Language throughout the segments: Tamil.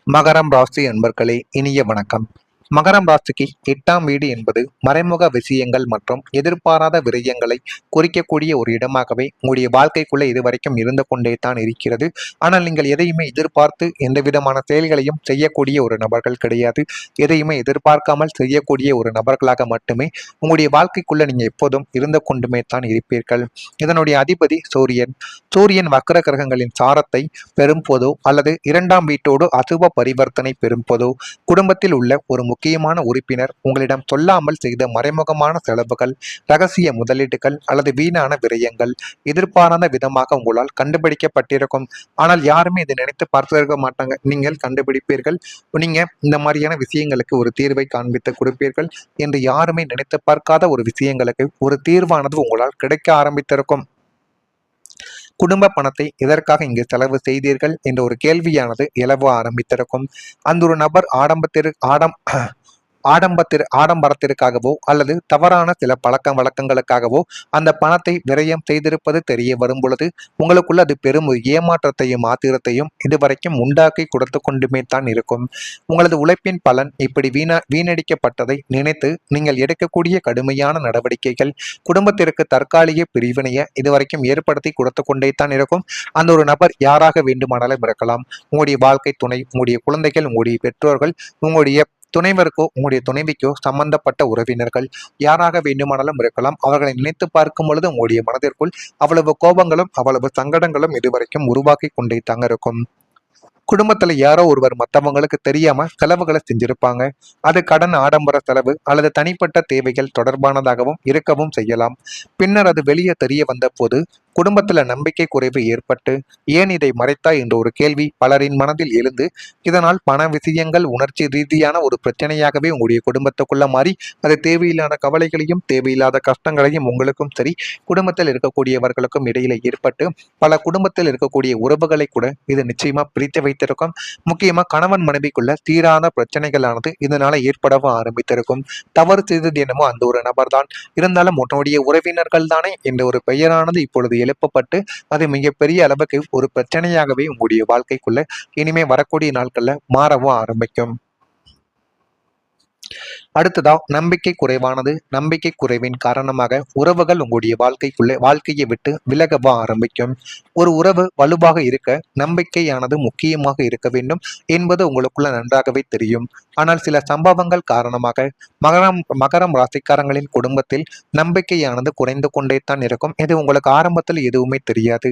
மகரம் ராசி அன்பர்களே, இனிய வணக்கம். மகரம் ராசிக்கு 8ஆம் வீடு என்பது மறைமுக விஷயங்கள் மற்றும் எதிர்பாராத விரயங்களை குறிக்கக்கூடிய ஒரு இடமாகவே உங்களுடைய வாழ்க்கைக்குள்ள இதுவரைக்கும் இருந்து கொண்டே தான் இருக்கிறது. ஆனால் நீங்கள் எதையுமே எதிர்பார்த்து எந்த விதமான செயல்களையும் செய்யக்கூடிய ஒரு நபர்கள் கிடையாது. எதையுமே எதிர்பார்க்காமல் செய்யக்கூடிய ஒரு நபர்களாக மட்டுமே உங்களுடைய வாழ்க்கைக்குள்ள நீங்க எப்போதும் இருந்து கொண்டுமே தான் இருப்பீர்கள். இதனுடைய அதிபதி சூரியன். சூரியன் வக்ர கிரகங்களின் சாரத்தை பெறும் போதோ அல்லது 2ஆம் வீட்டோடு அசுப பரிவர்த்தனை பெறும் போதோ குடும்பத்தில் உள்ள ஒரு முக்கியமான உறுப்பினர் உங்களிடம் சொல்லாமல் செய்த மறைமுகமான செலவுகள், ரகசிய முதலீடுகள் அல்லது வீணான விரயங்கள் எதிர்பாராத விதமாக உங்களால் கண்டுபிடிக்கப்பட்டிருக்கும். ஆனால் யாருமே இதை நினைத்து பார்த்திருக்க மாட்டாங்க. நீங்கள் கண்டுபிடிப்பீர்கள். நீங்க இந்த மாதிரியான விஷயங்களுக்கு ஒரு தீர்வை காண்பித்து கொடுப்பீர்கள் என்று யாருமே நினைத்து பார்க்காத ஒரு விஷயங்களுக்கு ஒரு தீர்வானது உங்களால் கிடைக்க ஆரம்பித்திருக்கும். குடும்ப பணத்தை எதற்காக இங்கு செலவு செய்தீர்கள் என்ற ஒரு கேள்வியானது எழவ ஆரம்பித்திருக்கும். அந்த ஒரு நபர் ஆடம்பரத்திற்காகவோ அல்லது தவறான சில பழக்க வழக்கங்களுக்காகவோ அந்த பணத்தை விரயம் செய்திருப்பது தெரிய வரும் பொழுது உங்களுக்குள்ள அது பெரும் ஏமாற்றத்தையும் ஆத்திரத்தையும் இதுவரைக்கும் உண்டாக்கி கொடுத்து கொண்டுமே தான் இருக்கும். உங்களது உழைப்பின் பலன் இப்படி வீணடிக்கப்பட்டதை நினைத்து நீங்கள் எடுக்கக்கூடிய கடுமையான நடவடிக்கைகள் குடும்பத்திற்கு தற்காலிக பிரிவினையை இதுவரைக்கும் ஏற்படுத்தி கொடுத்து கொண்டே தான் இருக்கும். அந்த ஒரு நபர் யாராக வேண்டுமானாலும் இருக்கலாம். உங்களுடைய வாழ்க்கை துணை, உங்களுடைய குழந்தைகள், உங்களுடைய பெற்றோர்கள், உங்களுடைய துணைவருக்கோ உங்களுடைய துணைவிக்கோ சம்பந்தப்பட்ட உறவினர்கள் யாராக வேண்டுமானாலும் இருக்கலாம். அவர்களை நினைத்து பார்க்கும் பொழுது உங்களுடைய மனதிற்குள் அவ்வளவு கோபங்களும் அவ்வளவு சங்கடங்களும் இதுவரைக்கும் உருவாக்கி கொண்டே தாங்க இருக்கும். குடும்பத்துல யாரோ ஒருவர் மற்றவங்களுக்கு தெரியாம செலவுகளை செஞ்சிருப்பாங்க. அது கடன், ஆடம்பர செலவு அல்லது தனிப்பட்ட தேவைகள் தொடர்பானதாகவும் இருக்கவும் செய்யலாம். பின்னர் அது வெளியே தெரிய வந்த போது குடும்பத்துல நம்பிக்கை குறைவு ஏற்பட்டு ஏன் இதை மறைத்தாய் என்ற ஒரு கேள்வி பலரின் மனதில் எழுந்து இதனால் பண விஷயங்கள் உணர்ச்சி ரீதியான ஒரு பிரச்சனையாகவே உங்களுடைய குடும்பத்துக்குள்ள மாறி அது தேவையில்லாத கவலைகளையும் தேவையில்லாத கஷ்டங்களையும் உங்களுக்கும் சரி குடும்பத்தில் இருக்கக்கூடியவர்களுக்கும் இடையில ஏற்பட்டு பல குடும்பத்தில் இருக்கக்கூடிய உறவுகளை கூட இது நிச்சயமா பிரித்து வைத்திருக்கும். முக்கியமா கணவன் மனைவிக்குள்ள தீராத பிரச்சனைகளானது இதனால ஏற்படவும் ஆரம்பித்திருக்கும். தவறு செய்தது என்னமோ அந்த ஒரு நபர் தான், இருந்தாலும் உன்னுடைய உறவினர்கள் தானே என்ற ஒரு பெயரானது இப்பொழுது எழுப்பப்பட்டு அது மிகப்பெரிய அளவுக்கு ஒரு பிரச்சனையாகவே உங்களுடைய வாழ்க்கைக்குள்ள இனிமே வரக்கூடிய நாட்கள்ல மாறவும் ஆரம்பிக்கும். அடுத்ததா நம்பிக்கை குறைவானது. நம்பிக்கை குறைவின் காரணமாக உறவுகள் உங்களுடைய வாழ்க்கையை விட்டு விலகவா ஆரம்பிக்கும். ஒரு உறவு வலுவாக இருக்க நம்பிக்கையானது முக்கியமாக இருக்க வேண்டும் என்பது உங்களுக்குள்ள நன்றாகவே தெரியும். ஆனால் சில சம்பவங்கள் காரணமாக மகரம் ராசிக்காரங்களின் குடும்பத்தில் நம்பிக்கையானது குறைந்து கொண்டே தான் இருக்கும். இது உங்களுக்கு ஆரம்பத்தில் எதுவுமே தெரியாது.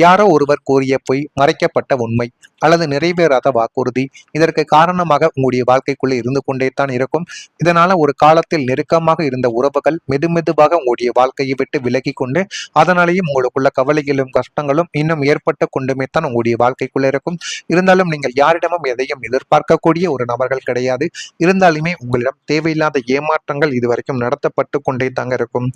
யாரோ ஒருவர் கூறிய பொய், மறைக்கப்பட்ட உண்மை அல்லது நிறைவேறாத வாக்குறுதி இதற்கு காரணமாக உங்களுடைய வாழ்க்கைக்குள்ளே இருந்து கொண்டே தான் இருக்கும். இதனால ஒரு காலத்தில் நெருக்கமாக இருந்த உறவுகள் மெதுமெதுவாக உங்களுடைய வாழ்க்கையை விட்டு விலகி கொண்டு அதனாலேயும் உங்களுக்குள்ள கவலைகளும் கஷ்டங்களும் இன்னும் ஏற்பட்டு கொண்டுமே தான் உங்களுடைய வாழ்க்கைக்குள்ள இருக்கும். இருந்தாலும் நீங்கள் யாரிடமும் எதையும் எதிர்பார்க்கக்கூடிய ஒரு நபர்கள் கிடையாது. இருந்தாலுமே உங்களிடம் தேவையில்லாத ஏமாற்றங்கள் இதுவரைக்கும் நடத்தப்பட்டு கொண்டே தாங்க இருக்கும்.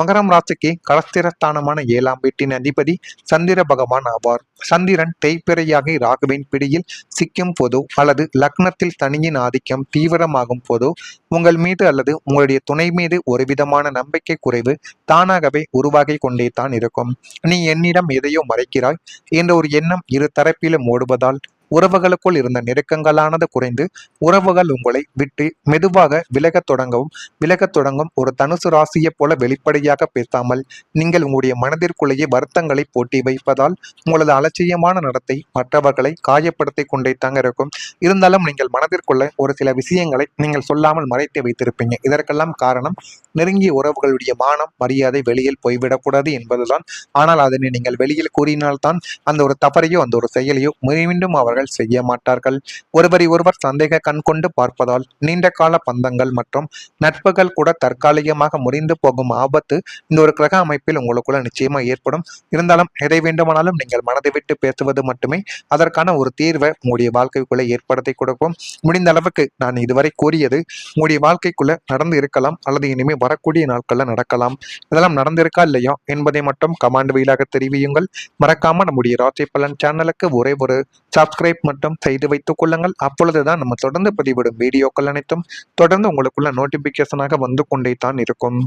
மகரம் ராசிக்கு கலஸ்திரஸ்தானமான 7ஆம் வீட்டின் அதிபதி சந்திர பகவான் ஆவார். சந்திரன் தேய்பிறையாகி ராகுவின் பிடியில் சிக்கும் போதோ அல்லது லக்னத்தில் சனியின் ஆதிக்கம் தீவிரமாகும் போதோ உங்கள் மீது அல்லது உங்களுடைய துணை மீது ஒரு விதமான நம்பிக்கை குறைவு தானாகவே உருவாகி கொண்டே தான் இருக்கும். நீ என்னிடம் எதையோ மறைக்கிறாய் என்ற ஒரு எண்ணம் இரு தரப்பிலும் ஓடுவதால் உறவுகளுக்குள் இருந்த நெருக்கங்களானது குறைந்து உறவுகள் உங்களை விட்டு மெதுவாக விலகத் தொடங்கும். ஒரு தனுசு ராசியை போல வெளிப்படையாக பேசாமல் நீங்கள் உங்களுடைய மனதிற்குள்ளேயே வருத்தங்களை போட்டி வைப்பதால் உங்களது அலட்சியமான நடத்தை மற்றவர்களை காயப்படுத்தி கொண்டே தாங்க இருக்கும். இருந்தாலும் நீங்கள் மனதிற்குள்ள ஒரு சில விஷயங்களை நீங்கள் சொல்லாமல் மறைத்து வைத்திருப்பீங்க. இதற்கெல்லாம் காரணம் நெருங்கிய உறவுகளுடைய மானம், மரியாதை வெளியில் போய்விடக்கூடாது என்பதுதான். ஆனால் அதனை நீங்கள் வெளியில் கூறினால்தான் அந்த ஒரு தவறையோ அந்த ஒரு செயலையோ மீண்டும் அவர்கள் செய்ய மாட்டார்கள். ஒருவரை ஒருவர் சந்தேக கண் கொண்டு பார்ப்பதால் நீண்ட கால பந்தங்கள் மற்றும் நட்புகள் கூட தற்காலிகமாக முறிந்து போகும் ஆபத்து இந்த ஒரு கிரக அமைப்பில் உங்களுக்குள்ள நிச்சயமா ஏற்படும். இருந்தாலும் எதை வேண்டுமானாலும் நீங்கள் மனதை விட்டு பேசுவது மட்டுமே அதற்கான ஒரு தீர்வை உங்களுடைய வாழ்க்கைக்குள்ள ஏற்படுத்தி கொடுக்கும். முடிந்த அளவுக்கு நான் இதுவரை கூறியது உங்களுடைய வாழ்க்கைக்குள்ள நடந்து இருக்கலாம் அல்லது இனிமேல் வரக்கூடிய நாட்கள்ல நடக்கலாம். இதெல்லாம் நடந்திருக்கா இல்லையா என்பதை மட்டும் கமாண்ட் வழியாக தெரிவியுங்கள். மறக்காம நம்முடைய ராசி பலன் சேனலுக்கு ஒரே ஒரு சப்ஸ்கிரைப் மட்டும் செய்து வைத்துக் கொள்ளுங்கள். அப்பொழுதுதான் நம்ம தொடர்ந்து பதிவிடும் வீடியோக்கள் அனைத்தும் தொடர்ந்து உங்களுக்குள்ள நோட்டிபிகேஷனாக வந்து கொண்டே தான் இருக்கும்.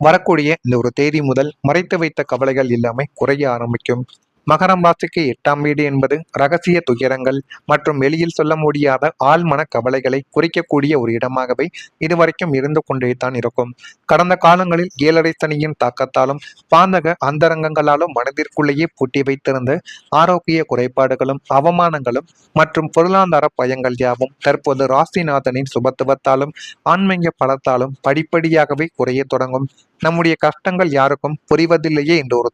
வரக்கூடிய இந்த ஒரு தேதி முதல் மறைத்து வைத்த கவலைகள் எல்லாமே குறைய ஆரம்பிக்கும். மகரம் ராசிக்கு 8ஆம் வீடு என்பது ரகசிய துயரங்கள் மற்றும் வெளியில் சொல்ல முடியாத ஆழ்மன கவலைகளை குறிக்கக்கூடிய ஒரு இடமாகவே இதுவரைக்கும் இருந்து கொண்டே தான் இருக்கும். கடந்த காலங்களில் 7.5 சனியின் தாக்கத்தாலும் பாந்தக அந்தரங்கங்களாலும் மனதிற்குள்ளேயே பூட்டி வைத்திருந்த ஆரோக்கிய குறைபாடுகளும் அவமானங்களும் மற்றும் பொருளாதார பயங்கள் யாவும் தற்போது ராசிநாதனின் சுபத்துவத்தாலும் ஆன்மீக பலத்தாலும் படிப்படியாகவே குறைய தொடங்கும். நம்முடைய கஷ்டங்கள் யாருக்கும் புரிவதில்லையே என்ற ஒரு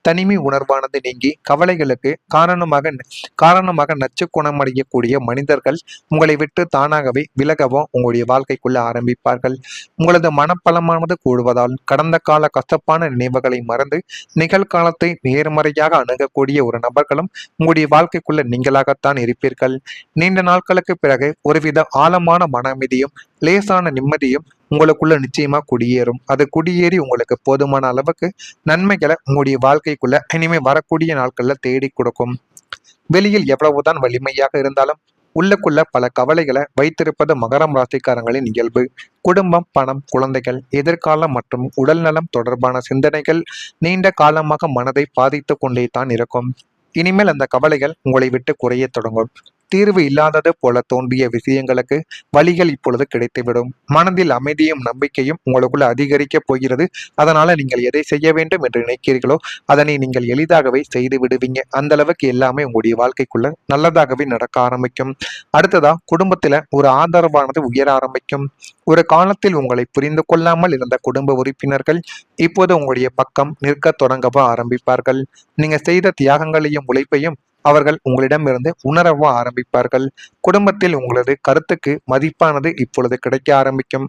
தனிமை உணர்வானது நீங்கி கவலைகளுக்கு காரணமாக நச்சு குணமடையக்கூடிய மனிதர்கள் உங்களை விட்டு தானாகவே விலகவும் உங்களுடைய வாழ்க்கைக்குள்ள ஆரம்பிப்பார்கள். உங்களது மனப்பலமானது கூடுவதால் கடந்த கால கசப்பான நினைவுகளை மறந்து நிகழ்காலத்தை நேர்மறையாக அணுகக்கூடிய ஒரு நபர்களும் உங்களுடைய வாழ்க்கைக்குள்ள நீங்களாகத்தான் இருப்பீர்கள். நீண்ட நாட்களுக்கு பிறகு ஒருவித ஆழமான மன அமைதியும் லேசான நிம்மதியும் உங்களுக்குள்ள நிச்சயமா குடியேறும். அது குடியேறி உங்களுக்கு போதுமான அளவுக்கு நன்மைகளை உங்களுடைய வாழ்க்கைக்குள்ள இனிமே வரக்கூடிய நாட்கள்ல தேடி கொடுக்கும். வெளியில் எவ்வளவுதான் வலிமையாக இருந்தாலும் உள்ளுக்குள்ள பல கவலைகளை வைத்திருப்பது மகரம் ராசிக்காரங்களின் இயல்பு. குடும்பம், பணம், குழந்தைகள், எதிர்காலம் மற்றும் உடல்நலம் தொடர்பான சிந்தனைகள் நீண்ட காலமாக மனதை பாதித்து கொண்டே தான் இருக்கும். இனிமேல் அந்த கவலைகள் உங்களை விட்டு குறைய தொடங்கும். தீர்வு இல்லாதது போல தோன்றிய விஷயங்களுக்கு வழிகள் இப்பொழுது கிடைத்துவிடும். மனதில் அமைதியும் நம்பிக்கையும் உங்களுக்குள்ள அதிகரிக்கப் போகிறது. அதனால நீங்கள் எதை செய்ய வேண்டும் என்று நினைக்கிறீர்களோ அதனை நீங்கள் எளிதாகவே செய்து விடுவீங்க. அந்த அளவுக்கு எல்லாமே உங்களுடைய வாழ்க்கைக்குள்ள நல்லதாகவே நடக்க ஆரம்பிக்கும். அடுத்ததா குடும்பத்துல ஒரு ஆதரவானது உயர ஆரம்பிக்கும். ஒரு காலத்தில் உங்களை புரிந்து கொள்ளாமல் இருந்த குடும்ப உறுப்பினர்கள் இப்போது உங்களுடைய பக்கம் நிற்க தொடங்கவும் ஆரம்பிப்பார்கள். நீங்க செய்த தியாகங்களையும் உழைப்பையும் அவர்கள் உங்களிடமிருந்து உணரவும் ஆரம்பிப்பார்கள். குடும்பத்தில் உங்களது கருத்துக்கு மதிப்பானது இப்பொழுது கிடைக்க ஆரம்பிக்கும்.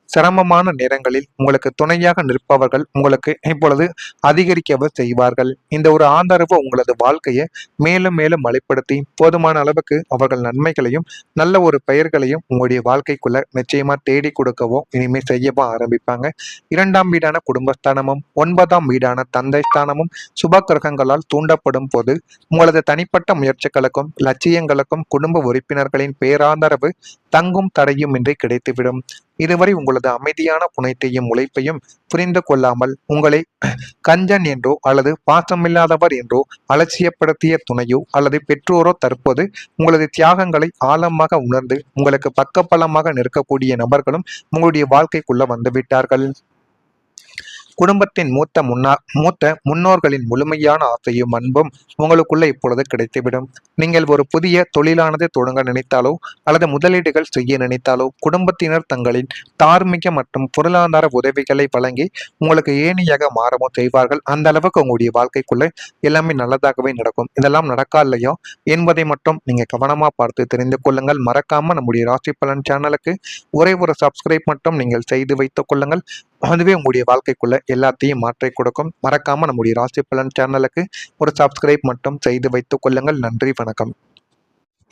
சிரமமான நேரங்களில் உங்களுக்கு துணையாக நிற்பவர்கள் உங்களுக்கு இப்பொழுது அதிகரிக்கவே செய்வார்கள். இந்த ஒரு ஆதரவு உங்களது வாழ்க்கையை மேலும் மேலும் வலுப்படுத்தி போதுமான அளவுக்கு அவர்கள் நன்மைகளையும் நல்ல ஒரு பெயர்களையும் உங்களுடைய வாழ்க்கைக்குள்ள நிச்சயமா தேடி கொடுக்கவும் இனிமே செய்யவும் ஆரம்பிப்பாங்க. 2ஆம் வீடான குடும்பஸ்தானமும் 9ஆம் வீடான தந்தை ஸ்தானமும் சுப கிரகங்களால் தூண்டப்படும் போது உங்களது தனிப்பட்ட முயற்சிகளுக்கும் லட்சியங்களுக்கும் குடும்ப உறுப்பினர்களின் பேராதரவு தங்கும் தடையுமின்றி கிடைத்துவிடும். இதுவரை உங்களது அமைதியான புனைத்தையும் உழைப்பையும் புரிந்து கொள்ளாமல் உங்களை கஞ்சன் என்றோ அல்லது பாசமில்லாதவர் என்றோ அலட்சியப்படுத்திய துணையோ அல்லது பெற்றோரோ தற்போது உங்களது தியாகங்களை ஆழமாக உணர்ந்து உங்களுக்கு பக்கபலமாக நிற்கக்கூடிய நபர்களும் உங்களுடைய வாழ்க்கைக்குள்ள வந்துவிட்டார்கள். குடும்பத்தின் மூத்த முன்னோர்களின் முழுமையான ஆசையும் அன்பும் உங்களுக்குள்ள இப்பொழுது கிடைத்துவிடும். நீங்கள் ஒரு புதிய தொழிலானது தொடங்க நினைத்தாலோ அல்லது முதலீடுகள் செய்ய நினைத்தாலோ குடும்பத்தினர் தங்களின் தார்மீக மற்றும் பொருளாதார உதவிகளை வழங்கி உங்களுக்கு ஏணியாக மாறவும் செய்வார்கள். அந்த அளவுக்கு உங்களுடைய வாழ்க்கைக்குள்ள எல்லாமே நல்லதாகவே நடக்கும். இதெல்லாம் நடக்கா இல்லையோ என்பதை மட்டும் நீங்க கவனமா பார்த்து தெரிந்து கொள்ளுங்கள். மறக்காம நம்முடைய ராசி பலன் சேனலுக்கு ஒரே ஒரு சப்ஸ்கிரைப் மட்டும் நீங்கள் செய்து வைத்துக் கொள்ளுங்கள். அதுவே உங்களுடைய வாழ்க்கைக்குள்ள எல்லாத்தையும் மாற்றி கொடுக்கும். மறக்காம நம்முடைய ராசி பலன் சேனலுக்கு ஒரு சப்ஸ்கிரைப் மட்டும் செய்து வைத்துக் கொள்ளுங்கள். நன்றி, வணக்கம்.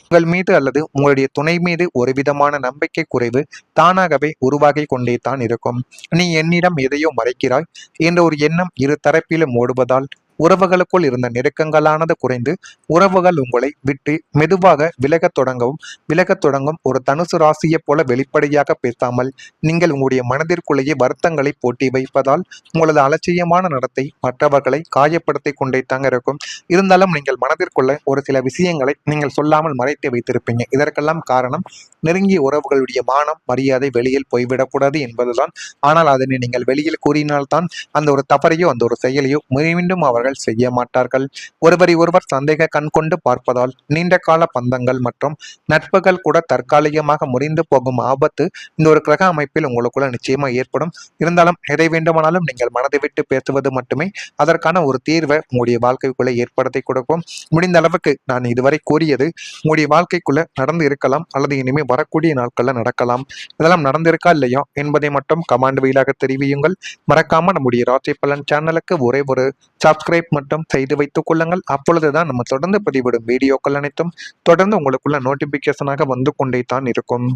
உங்கள் மீது அல்லது உங்களுடைய துணை மீது ஒரு விதமான நம்பிக்கை குறைவு தானாகவே உருவாகி கொண்டே தான் இருக்கும். நீ என்னிடம் எதையோ மறைக்கிறாய் என்ற ஒரு எண்ணம் இரு தரப்பிலும் ஓடுவதால் உறவுகளுக்குள் இருந்த நெருக்கங்களானது குறைந்து உறவுகள் உங்களை விட்டு மெதுவாக விலகத் தொடங்கும். ஒரு தனுசு ராசியை போல வெளிப்படையாக பேசாமல் நீங்கள் உங்களுடைய மனதிற்குள்ளேயே வருத்தங்களை போட்டி வைப்பதால் உங்களது அலட்சியமான நடத்தை மற்றவர்களை காயப்படுத்தி கொண்டே தாங்க இருக்கும். இருந்தாலும் நீங்கள் மனதிற்குள்ள ஒரு சில விஷயங்களை நீங்கள் சொல்லாமல் மறைத்து வைத்திருப்பீங்க. இதற்கெல்லாம் காரணம் நெருங்கிய உறவுகளுடைய மானம் மரியாதை வெளியில் போய்விடக்கூடாது என்பதுதான். ஆனால் அதனை நீங்கள் வெளியில் கூறினால்தான் அந்த ஒரு தவறையோ அந்த ஒரு செயலையோ மீண்டும் அவர்கள் செய்ய மாட்டார்கள். ஒருவரை ஒருவர் சந்தேக கண் கொண்டு பார்ப்பதால் நீண்ட கால பந்தங்கள் மற்றும் நட்புகள் கூட தற்காலிகமாக முறிந்து போகும் ஆபத்து இந்த ஒரு கிரக அமைப்பில் உங்களுக்குள்ள நிச்சயமா ஏற்படும். இருந்தாலும் எதை வேண்டுமானாலும் நீங்கள் மனதை விட்டு பேசுவது மட்டுமே அதற்கான ஒரு தீர்வை உங்களுடைய வாழ்க்கைக்குள்ள ஏற்படுத்தி கொடுக்கும். முடிந்த அளவுக்கு நான் இதுவரை கூறியது உங்களுடைய வாழ்க்கைக்குள்ள நடந்து இருக்கலாம் அல்லது இனிமேல் வரக்கூடிய நாட்கள்ல நடக்கலாம். இதெல்லாம் நடந்திருக்கா இல்லையா என்பதை மட்டும் கமாண்ட் வழியாக தெரிவியுங்கள். மறக்காம நம்முடைய ராசி பலன் சேனலுக்கு ஒரே ஒரு சப்ஸ்கிரைப் மட்டும் செய்து வைத்துக் கொள்ளுங்கள். அப்பொழுதுதான் நம்ம தொடர்ந்து பதிவிடும் வீடியோக்கள் அனைத்தும் தொடர்ந்து உங்களுக்குள்ள நோட்டிபிகேஷனாக வந்து கொண்டே தான் இருக்கும்.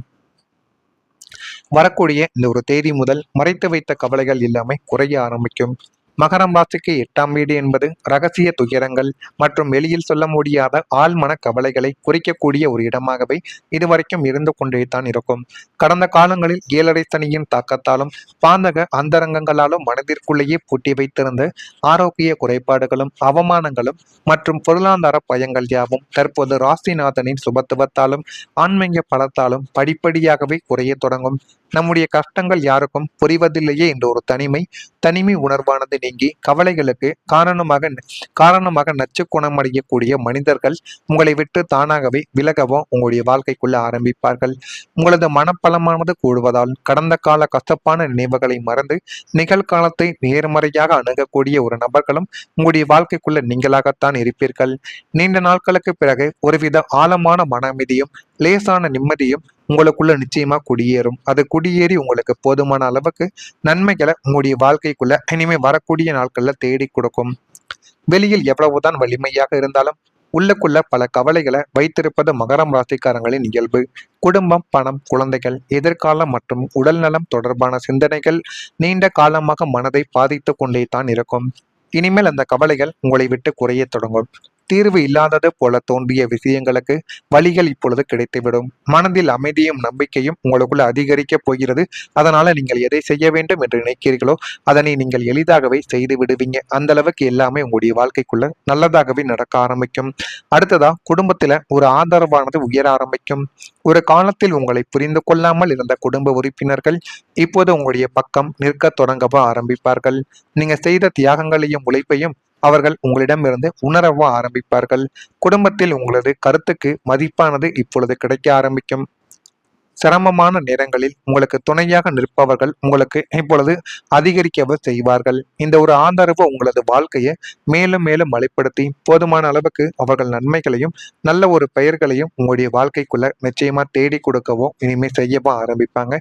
வரக்கூடிய இந்த ஒரு தேதி முதல் மறைத்து வைத்த கவலைகள் எல்லாமே குறைய ஆரம்பிக்கும். மகரம் ராசிக்கு 8ஆம் வீடு என்பது ரகசிய துயரங்கள் மற்றும் வெளியில் சொல்ல முடியாத ஆழ்மன கவலைகளை குறிக்கக்கூடிய ஒரு இடமாகவே இதுவரைக்கும் இருந்து கொண்டே தான் இருக்கும். கடந்த காலங்களில் 7.5 சனியின் தாக்கத்தாலும் பாந்தக அந்தரங்கங்களாலும் மனதிற்குள்ளேயே பூட்டி வைத்திருந்த ஆரோக்கிய குறைபாடுகளும் அவமானங்களும் மற்றும் பொருளாதார பயங்கள் யாவும் தற்போது ராசிநாதனின் சுபத்துவத்தாலும் ஆன்மீக பலத்தாலும் படிப்படியாகவே குறைய தொடங்கும். நம்முடைய கஷ்டங்கள் யாருக்கும் புரிவதில்லையே என்ற ஒரு தனிமை உணர்வானது நீங்கி கவலைகளுக்கு காரணமாக நச்சு குணமடையக்கூடிய மனிதர்கள் உங்களை விட்டு தானாகவே விலகவும் உங்களுடைய வாழ்க்கைக்குள்ள ஆரம்பிப்பார்கள். உங்களது மனப்பலமானது கூடுவதால் கடந்த கால கசப்பான நினைவுகளை மறந்து நிகழ்காலத்தை நேர்மறையாக அணுகக்கூடிய ஒரு நபர்களும் உங்களுடைய வாழ்க்கைக்குள்ள நீங்களாகத்தான் இருப்பீர்கள். நீண்ட நாட்களுக்கு பிறகு ஒருவித ஆழமான மன அமைதியும் லேசான நிம்மதியும் உங்களுக்குள்ள நிச்சயமா குடியேறும். அது குடியேறி உங்களுக்கு போதுமான அளவுக்கு நன்மைகளை உங்களுடைய வாழ்க்கைக்குள்ள இனிமே வரக்கூடிய நாட்கள்ல தேடி கொடுக்கும். வெளியில் எவ்வளவுதான் வலிமையாக இருந்தாலும் உள்ளுக்குள்ள பல கவலைகளை வைத்திருப்பது மகரம் ராசிக்காரங்களின் இயல்பு. குடும்பம், பணம், குழந்தைகள், எதிர்காலம் மற்றும் உடல்நலம் தொடர்பான சிந்தனைகள் நீண்ட காலமாக மனதை பாதித்து கொண்டே தான் இருக்கும். இனிமேல் அந்த கவலைகள் உங்களை விட்டு குறைய தொடங்கும். தீர்வு இல்லாதது போல தோன்றிய விஷயங்களுக்கு வழிகள் இப்பொழுது கிடைத்துவிடும். மனதில் அமைதியும் நம்பிக்கையும் உங்களுக்குள்ள அதிகரிக்க போகிறது. அதனால நீங்கள் எதை செய்ய வேண்டும் என்று நினைக்கிறீர்களோ அதனை நீங்கள் எளிதாகவே செய்து விடுவீங்க. அந்த அளவுக்கு எல்லாமே உங்களுடைய வாழ்க்கைக்குள்ள நல்லதாகவே நடக்க ஆரம்பிக்கும். அடுத்ததா குடும்பத்துல ஒரு ஆதரவானது உயர ஆரம்பிக்கும். ஒரு காலத்தில் உங்களை புரிந்து கொள்ளாமல் இருந்த குடும்ப உறுப்பினர்கள் இப்போது உங்களுடைய பக்கம் நிற்க தொடங்கவா ஆரம்பிப்பார்கள். நீங்க செய்த தியாகங்களையும் உழைப்பையும் அவர்கள் உங்களிடமிருந்து உணரவா ஆரம்பிப்பார்கள். குடும்பத்தில் உங்களது கருத்துக்கு மதிப்பானது இப்பொழுது கிடைக்க ஆரம்பிக்கும். சிரமமான நேரங்களில் உங்களுக்கு துணையாக நிற்பவர்கள் உங்களுக்கு இப்பொழுது அதிகரிக்கவே செய்வார்கள். இந்த ஒரு ஆதரவு உங்களது வாழ்க்கையை மேலும் மேலும் வலுப்படுத்தி போதுமான அளவுக்கு அவர்கள் நன்மைகளையும் நல்ல ஒரு பெயர்களையும் உங்களுடைய வாழ்க்கைக்குள்ள நிச்சயமா தேடி கொடுக்கவும் இனிமே செய்யவும் ஆரம்பிப்பாங்க.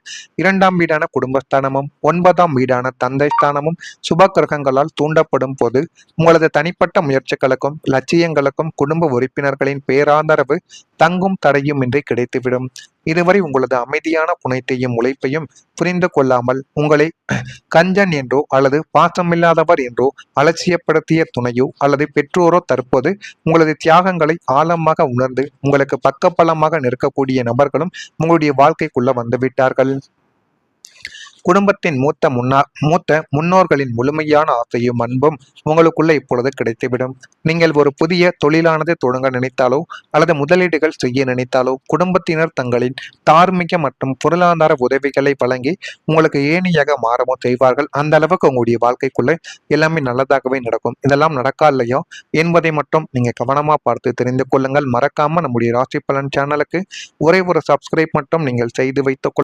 2ஆம் வீடான குடும்பஸ்தானமும் 9ஆம் வீடான தந்தை ஸ்தானமும் சுப கிரகங்களால் தூண்டப்படும் போது உங்களது தனிப்பட்ட முயற்சிகளுக்கும் லட்சியங்களுக்கும் குடும்ப உறுப்பினர்களின் பேராதரவு தங்கும் தடையும் இன்றி கிடைத்துவிடும். இதுவரை உங்களது அமைதியான புனைத்தையும் உழைப்பையும் புரிந்து கொள்ளாமல் உங்களை கஞ்சன் என்றோ அல்லது பாசமில்லாதவர் என்றோ அலட்சியப்படுத்திய துணையோ அல்லது பெற்றோரோ தற்போது உங்களது தியாகங்களை ஆழமாக உணர்ந்து உங்களுக்கு பக்கபலமாக நிற்கக்கூடிய நபர்களும் உங்களுடைய வாழ்க்கைக்குள்ள வந்துவிட்டார்கள். குடும்பத்தின் மூத்த முன்னோர்களின் முழுமையான ஆசையும் அன்பும் உங்களுக்குள்ள இப்பொழுது கிடைத்துவிடும். நீங்கள் ஒரு புதிய தொழிலானது தொடங்க நினைத்தாலோ அல்லது முதலீடுகள் செய்ய நினைத்தாலோ குடும்பத்தினர் தங்களின் தார்மீக மற்றும் பொருளாதார உதவிகளை வழங்கி உங்களுக்கு ஏணியாக மாறவும் செய்வார்கள். அந்த அளவுக்கு உங்களுடைய வாழ்க்கைக்குள்ள எல்லாமே நல்லதாகவே நடக்கும். இதெல்லாம் நடக்கா இல்லையோ என்பதை மட்டும் நீங்க கவனமா பார்த்து தெரிந்து கொள்ளுங்கள். மறக்காம நம்முடைய ராசி பலன் சேனலுக்கு ஒரே ஒரு சப்ஸ்கிரைப் மட்டும் நீங்கள் செய்து வைத்துக்